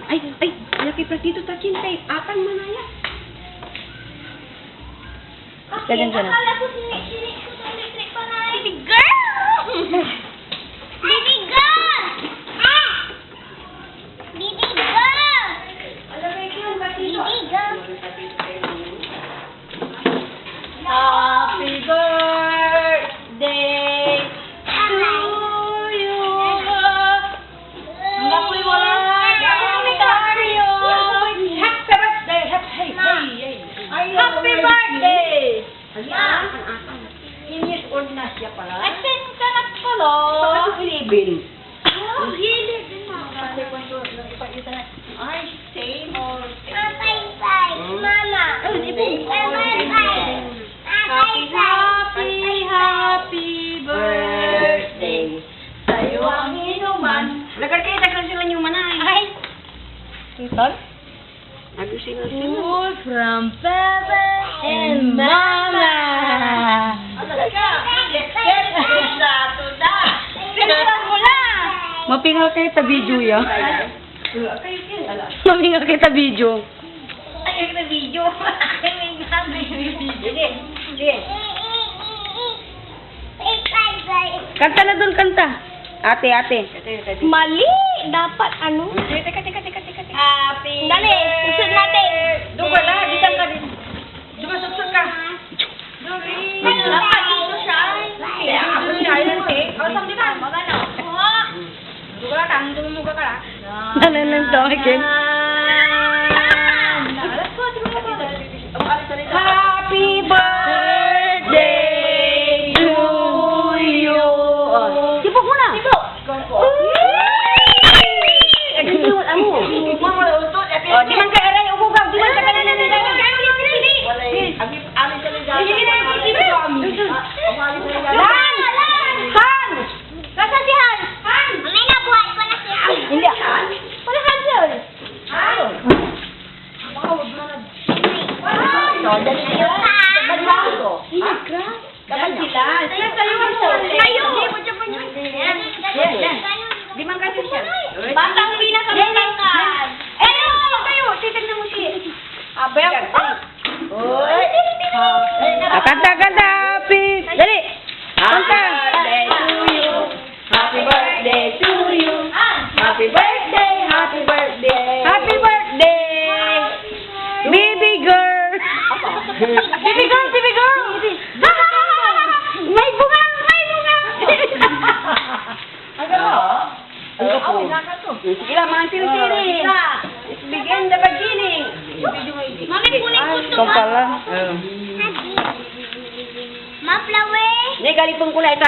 Ay, laki platito ta cintay. Apan manaya. Ganyan ka na. Akala ko sinik ko sa electric pa na. Baby girl! Baby girl! Ah! Baby girl! Baby girl! Happy birthday to you. Hanggang ko'y wala. Happy birthday. Happy birthday. Years old na siya pala. Asin ka na pala. Baka 11. Oh, hilid din mo. Ay, same or... Bye-bye, Mama. Bye-bye. Happy birthday sa'yo ang inuman. Lagar kayo, dagan sila yung manay. Ay! Tingtol? Agus sila Food from Papa and Mama. Mapingal kayo ta video ya. Mapingal kayo ta video. Ay, na video. Kanta na doon, kanta. Ate. Mali! Dapat ano? Teka. Happy Dali, usod natin. Doon ka na, bisan ka din. Dumasok ka. Dapat dito siya. Kaya ako siya yung cake. O, sabi na. Magano? Doon ka lang, tumuga ka lang. Nalang talking. Happy birthday to you. Sibok mo na. Sibok. Oh, di man ka aray ugugag, di man ka tanan. Lan! Han! Nasa si Han? Han! May nabuhay ko na si Han. Hindi. Wala Han yun. Dapat sila. Di man kasi siya. Batang pinakamatangkad. Kayo, titignan mo siya. Abel. Kanta. Happy. Dali. Kanta. Happy birthday to you. Happy birthday. Happy birthday. Happy birthday. Baby girl. Baby girl. May bunga. Sige lang, mga sili-sili. Bigyan na pag-giling. Mami, kunin ko ito. Ikaw pala. Maplawe. Hindi, galipong kulay.